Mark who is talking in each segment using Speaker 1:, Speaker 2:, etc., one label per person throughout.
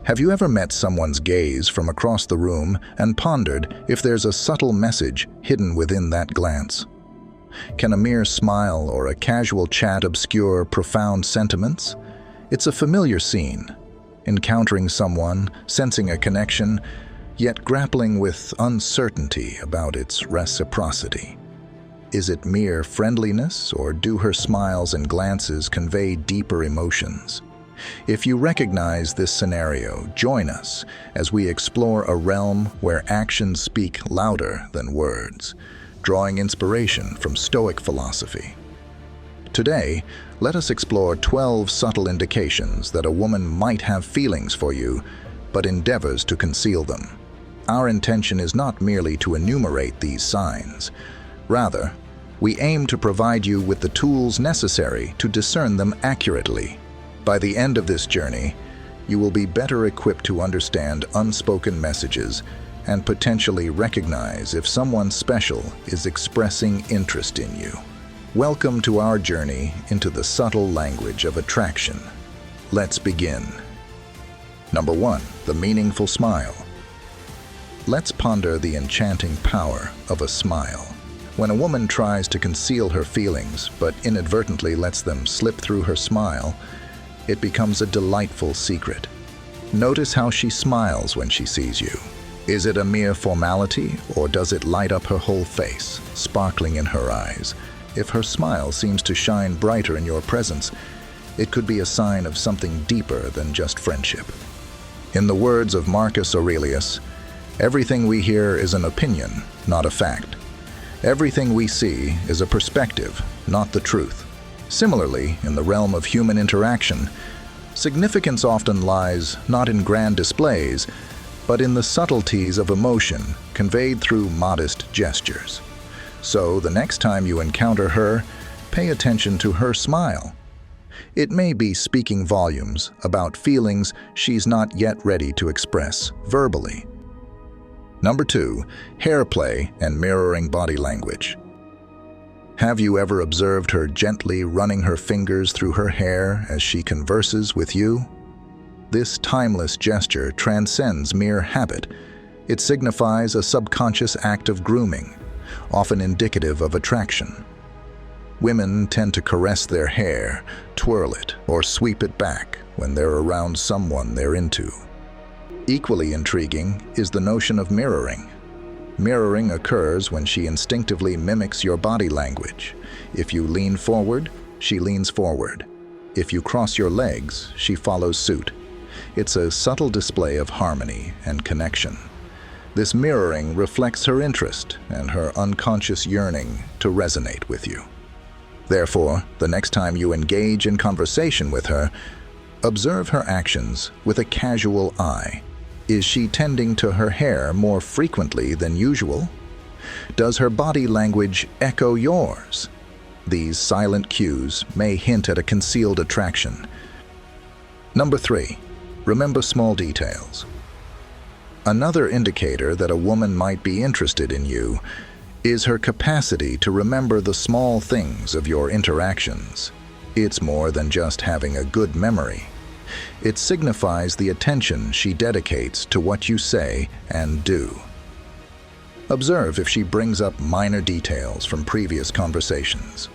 Speaker 1: Have you ever met someone's gaze from across the room and pondered if there's a subtle message hidden within that glance? Can a mere smile or a casual chat obscure profound sentiments? It's a familiar scene, encountering someone, sensing a connection, yet grappling with uncertainty about its reciprocity. Is it mere friendliness, or do her smiles and glances convey deeper emotions? If you recognize this scenario, join us as we explore a realm where actions speak louder than words, drawing inspiration from Stoic philosophy. Today, let us explore 12 subtle indications that a woman might have feelings for you, but endeavors to conceal them. Our intention is not merely to enumerate these signs. Rather, we aim to provide you with the tools necessary to discern them accurately. By the end of this journey, you will be better equipped to understand unspoken messages and potentially recognize if someone special is expressing interest in you. Welcome to our journey into the subtle language of attraction. Let's begin. Number 1. The meaningful smile. Let's ponder the enchanting power of a smile. When a woman tries to conceal her feelings but inadvertently lets them slip through her smile, it becomes a delightful secret. Notice how she smiles when she sees you. Is it a mere formality, or does it light up her whole face, sparkling in her eyes? If her smile seems to shine brighter in your presence, it could be a sign of something deeper than just friendship. In the words of Marcus Aurelius, everything we hear is an opinion, not a fact. Everything we see is a perspective, not the truth. Similarly, in the realm of human interaction, significance often lies not in grand displays, but in the subtleties of emotion conveyed through modest gestures. So, the next time you encounter her, pay attention to her smile. It may be speaking volumes about feelings she's not yet ready to express verbally. Number 2. Hair play and mirroring body language. Have you ever observed her gently running her fingers through her hair as she converses with you? This timeless gesture transcends mere habit. It signifies a subconscious act of grooming, often indicative of attraction. Women tend to caress their hair, twirl it, or sweep it back when they're around someone they're into. Equally intriguing is the notion of mirroring. Mirroring occurs when she instinctively mimics your body language. If you lean forward, she leans forward. If you cross your legs, she follows suit. It's a subtle display of harmony and connection. This mirroring reflects her interest and her unconscious yearning to resonate with you. Therefore, the next time you engage in conversation with her, observe her actions with a casual eye. Is she tending to her hair more frequently than usual? Does her body language echo yours? These silent cues may hint at a concealed attraction. Number 3. Remember small details. Another indicator that a woman might be interested in you is her capacity to remember the small things of your interactions. It's more than just having a good memory. It signifies the attention she dedicates to what you say and do. Observe if she brings up minor details from previous conversations.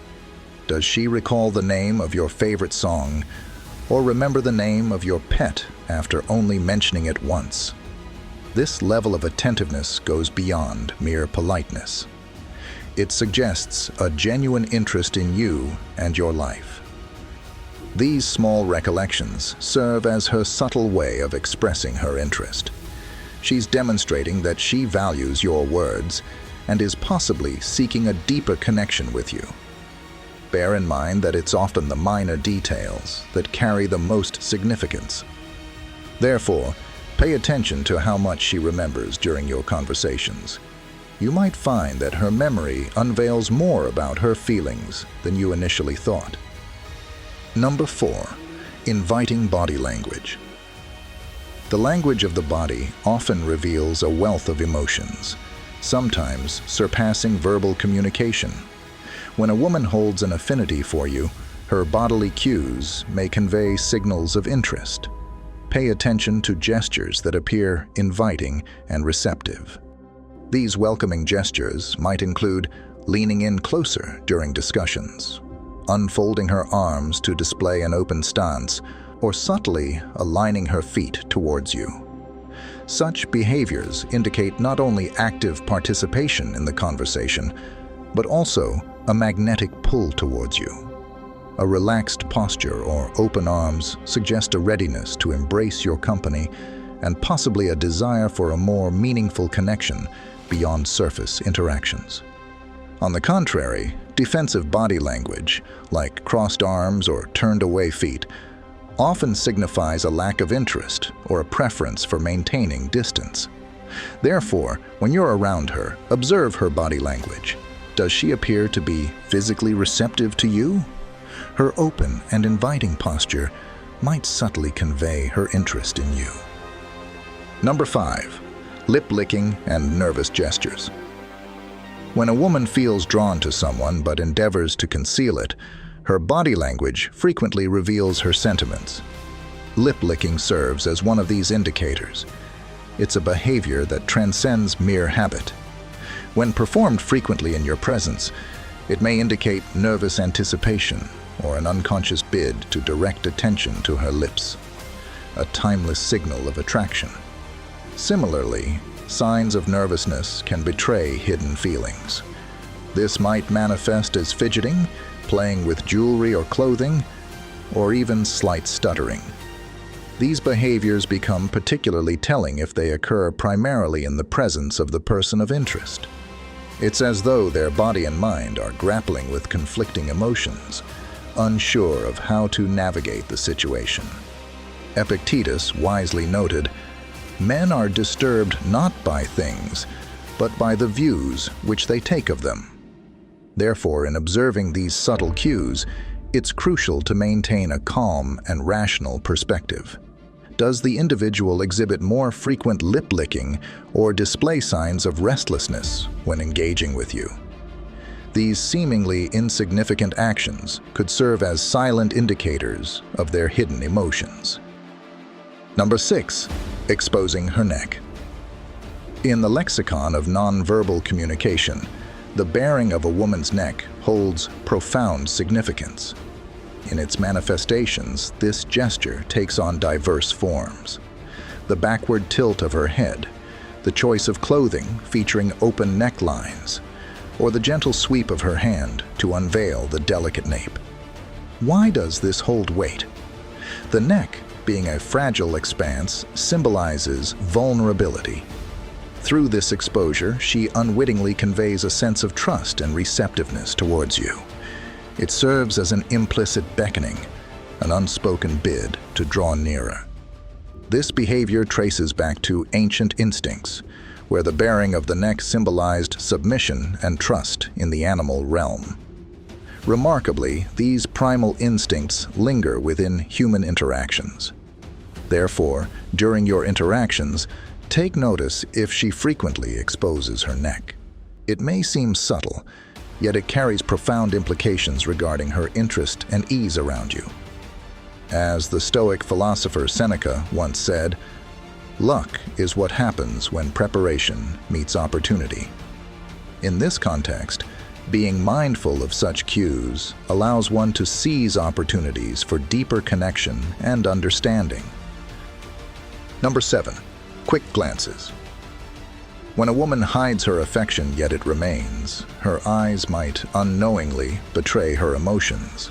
Speaker 1: Does she recall the name of your favorite song, or remember the name of your pet after only mentioning it once? This level of attentiveness goes beyond mere politeness. It suggests a genuine interest in you and your life. These small recollections serve as her subtle way of expressing her interest. She's demonstrating that she values your words and is possibly seeking a deeper connection with you. Bear in mind that it's often the minor details that carry the most significance. Therefore, pay attention to how much she remembers during your conversations. You might find that her memory unveils more about her feelings than you initially thought. Number 4. Inviting body language. The language of the body often reveals a wealth of emotions, sometimes surpassing verbal communication. When a woman holds an affinity for you, her bodily cues may convey signals of interest. Pay attention to gestures that appear inviting and receptive. These welcoming gestures might include leaning in closer during discussions, unfolding her arms to display an open stance, or subtly aligning her feet towards you. Such behaviors indicate not only active participation in the conversation, but also a magnetic pull towards you. A relaxed posture or open arms suggest a readiness to embrace your company and possibly a desire for a more meaningful connection beyond surface interactions. On the contrary, defensive body language, like crossed arms or turned away feet, often signifies a lack of interest or a preference for maintaining distance. Therefore, when you're around her, observe her body language. Does she appear to be physically receptive to you? Her open and inviting posture might subtly convey her interest in you. Number 5. Lip licking and nervous gestures. When a woman feels drawn to someone but endeavors to conceal it, her body language frequently reveals her sentiments. Lip licking serves as one of these indicators. It's a behavior that transcends mere habit. When performed frequently in your presence, it may indicate nervous anticipation or an unconscious bid to direct attention to her lips, a timeless signal of attraction. Similarly, signs of nervousness can betray hidden feelings. This might manifest as fidgeting, playing with jewelry or clothing, or even slight stuttering. These behaviors become particularly telling if they occur primarily in the presence of the person of interest. It's as though their body and mind are grappling with conflicting emotions, unsure of how to navigate the situation. Epictetus wisely noted, "Men are disturbed not by things, but by the views which they take of them." Therefore, in observing these subtle cues, it's crucial to maintain a calm and rational perspective. Does the individual exhibit more frequent lip licking or display signs of restlessness when engaging with you? These seemingly insignificant actions could serve as silent indicators of their hidden emotions. Number 6. Exposing her neck. In the lexicon of nonverbal communication, the baring of a woman's neck holds profound significance. In its manifestations, this gesture takes on diverse forms. The backward tilt of her head, the choice of clothing featuring open necklines, or the gentle sweep of her hand to unveil the delicate nape. Why does this hold weight? The neck, being a fragile expanse, symbolizes vulnerability. Through this exposure, she unwittingly conveys a sense of trust and receptiveness towards you. It serves as an implicit beckoning, an unspoken bid to draw nearer. This behavior traces back to ancient instincts, where the baring of the neck symbolized submission and trust in the animal realm. Remarkably, these primal instincts linger within human interactions. Therefore, during your interactions, take notice if she frequently exposes her neck. It may seem subtle, yet it carries profound implications regarding her interest and ease around you. As the Stoic philosopher Seneca once said, "Luck is what happens when preparation meets opportunity." In this context, being mindful of such cues allows one to seize opportunities for deeper connection and understanding. Number 7. Quick glances. When a woman hides her affection yet it remains, her eyes might unknowingly betray her emotions.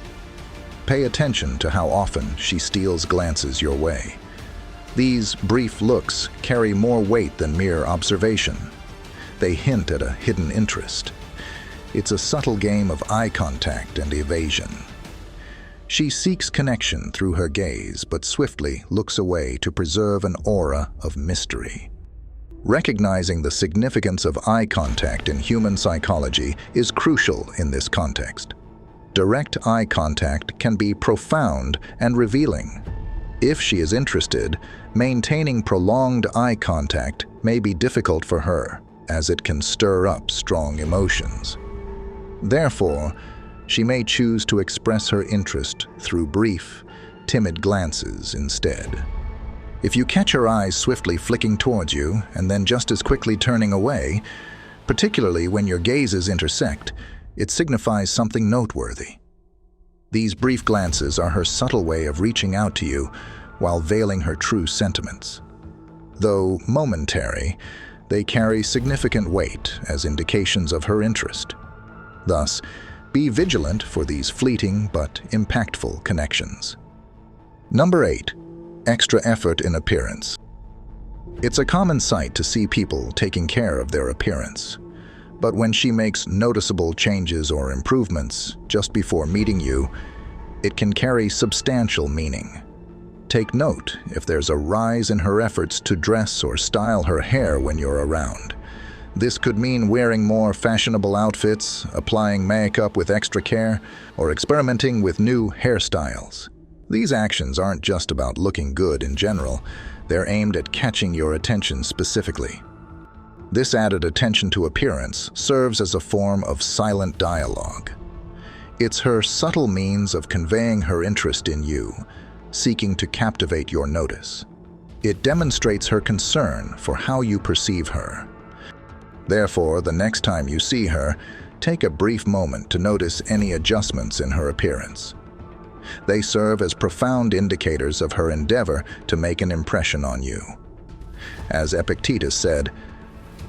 Speaker 1: Pay attention to how often she steals glances your way. These brief looks carry more weight than mere observation. They hint at a hidden interest. It's a subtle game of eye contact and evasion. She seeks connection through her gaze, but swiftly looks away to preserve an aura of mystery. Recognizing the significance of eye contact in human psychology is crucial in this context. Direct eye contact can be profound and revealing. If she is interested, maintaining prolonged eye contact may be difficult for her, as it can stir up strong emotions. Therefore, she may choose to express her interest through brief, timid glances instead. If you catch her eyes swiftly flicking towards you and then just as quickly turning away, particularly when your gazes intersect, it signifies something noteworthy. These brief glances are her subtle way of reaching out to you while veiling her true sentiments. Though momentary, they carry significant weight as indications of her interest. Thus, be vigilant for these fleeting but impactful connections. Number 8. Extra effort in appearance. It's a common sight to see people taking care of their appearance. But when she makes noticeable changes or improvements just before meeting you, it can carry substantial meaning. Take note if there's a rise in her efforts to dress or style her hair when you're around. This could mean wearing more fashionable outfits, applying makeup with extra care, or experimenting with new hairstyles. These actions aren't just about looking good in general, they're aimed at catching your attention specifically. This added attention to appearance serves as a form of silent dialogue. It's her subtle means of conveying her interest in you, seeking to captivate your notice. It demonstrates her concern for how you perceive her. Therefore, the next time you see her, take a brief moment to notice any adjustments in her appearance. They serve as profound indicators of her endeavor to make an impression on you. As Epictetus said,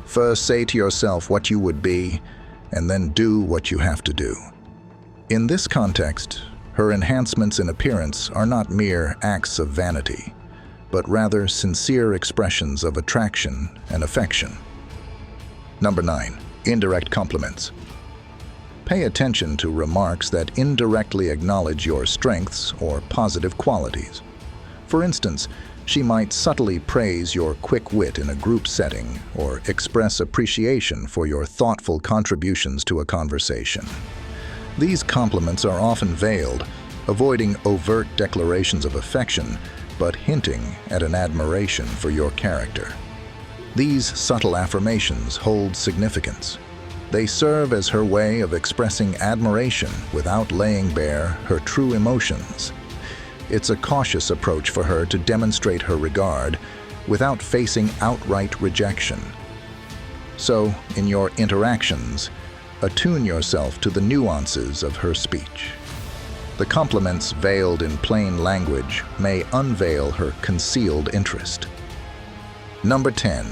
Speaker 1: "First say to yourself what you would be, and then do what you have to do." In this context, her enhancements in appearance are not mere acts of vanity, but rather sincere expressions of attraction and affection. Number 9. Indirect compliments. Pay attention to remarks that indirectly acknowledge your strengths or positive qualities. For instance, she might subtly praise your quick wit in a group setting or express appreciation for your thoughtful contributions to a conversation. These compliments are often veiled, avoiding overt declarations of affection, but hinting at an admiration for your character. These subtle affirmations hold significance. They serve as her way of expressing admiration without laying bare her true emotions. It's a cautious approach for her to demonstrate her regard without facing outright rejection. So, in your interactions, attune yourself to the nuances of her speech. The compliments veiled in plain language may unveil her concealed interest. Number 10.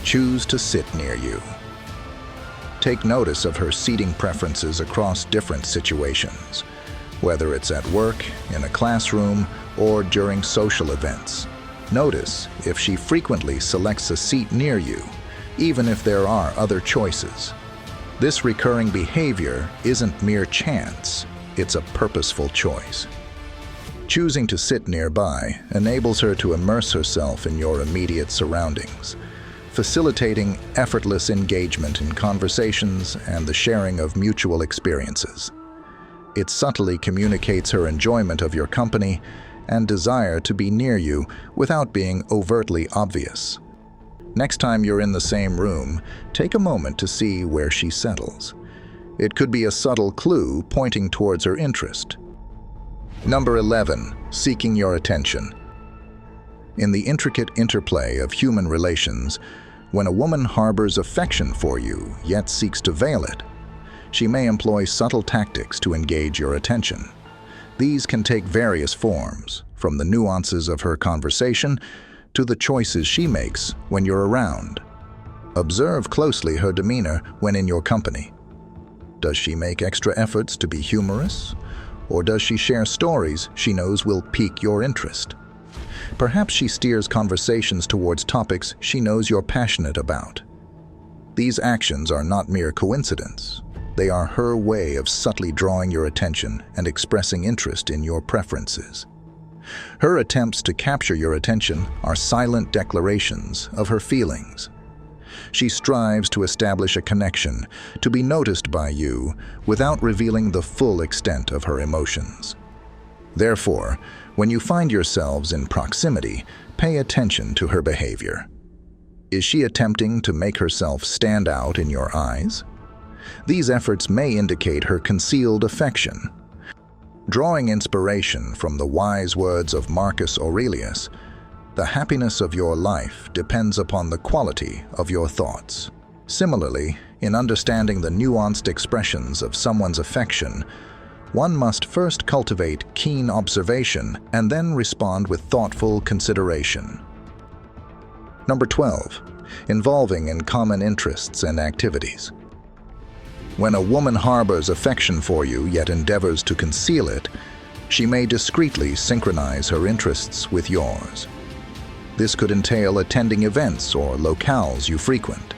Speaker 1: Choose to sit near you. Take notice of her seating preferences across different situations, whether it's at work, in a classroom, or during social events. Notice if she frequently selects a seat near you, even if there are other choices. This recurring behavior isn't mere chance, it's a purposeful choice. Choosing to sit nearby enables her to immerse herself in your immediate surroundings, facilitating effortless engagement in conversations and the sharing of mutual experiences. It subtly communicates her enjoyment of your company and desire to be near you without being overtly obvious. Next time you're in the same room, take a moment to see where she settles. It could be a subtle clue pointing towards her interest. Number 11. Seeking your attention. In the intricate interplay of human relations, when a woman harbors affection for you yet seeks to veil it, she may employ subtle tactics to engage your attention. These can take various forms, from the nuances of her conversation to the choices she makes when you're around. Observe closely her demeanor when in your company. Does she make extra efforts to be humorous? Or does she share stories she knows will pique your interest? Perhaps she steers conversations towards topics she knows you're passionate about. These actions are not mere coincidence. They are her way of subtly drawing your attention and expressing interest in your preferences. Her attempts to capture your attention are silent declarations of her feelings. She strives to establish a connection, to be noticed by you, without revealing the full extent of her emotions. Therefore, when you find yourselves in proximity, pay attention to her behavior. Is she attempting to make herself stand out in your eyes? These efforts may indicate her concealed affection. Drawing inspiration from the wise words of Marcus Aurelius, The happiness of your life depends upon the quality of your thoughts. Similarly, in understanding the nuanced expressions of someone's affection, one must first cultivate keen observation and then respond with thoughtful consideration. Number 12. Involving in common interests and activities. When a woman harbors affection for you yet endeavors to conceal it, she may discreetly synchronize her interests with yours. This could entail attending events or locales you frequent,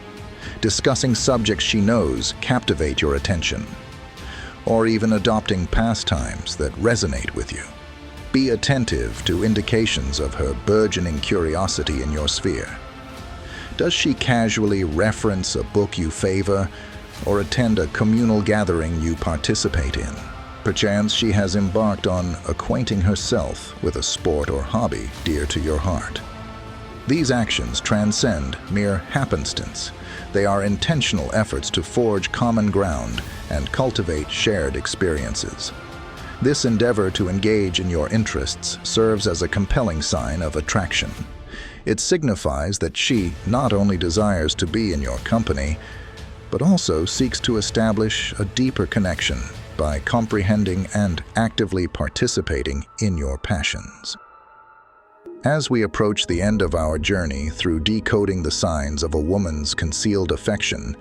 Speaker 1: discussing subjects she knows captivate your attention, or even adopting pastimes that resonate with you. Be attentive to indications of her burgeoning curiosity in your sphere. Does she casually reference a book you favor or attend a communal gathering you participate in? Perchance she has embarked on acquainting herself with a sport or hobby dear to your heart. These actions transcend mere happenstance. They are intentional efforts to forge common ground and cultivate shared experiences. This endeavor to engage in your interests serves as a compelling sign of attraction. It signifies that she not only desires to be in your company, but also seeks to establish a deeper connection by comprehending and actively participating in your passions. As we approach the end of our journey through decoding the signs of a woman's concealed affection,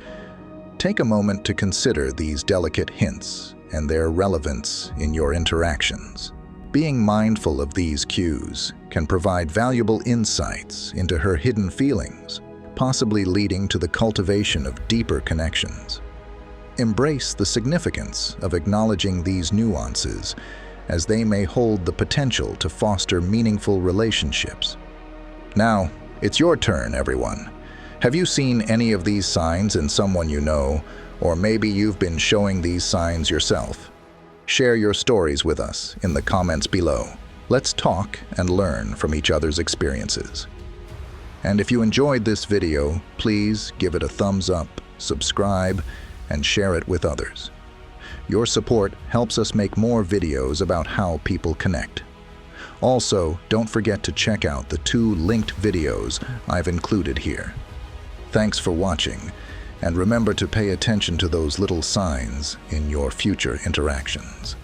Speaker 1: take a moment to consider these delicate hints and their relevance in your interactions. Being mindful of these cues can provide valuable insights into her hidden feelings, possibly leading to the cultivation of deeper connections. Embrace the significance of acknowledging these nuances, as they may hold the potential to foster meaningful relationships. Now, it's your turn, everyone. Have you seen any of these signs in someone you know, or maybe you've been showing these signs yourself? Share your stories with us in the comments below. Let's talk and learn from each other's experiences. And if you enjoyed this video, please give it a thumbs up, subscribe, and share it with others. Your support helps us make more videos about how people connect. Also, don't forget to check out the 2 linked videos I've included here. Thanks for watching, and remember to pay attention to those little signs in your future interactions.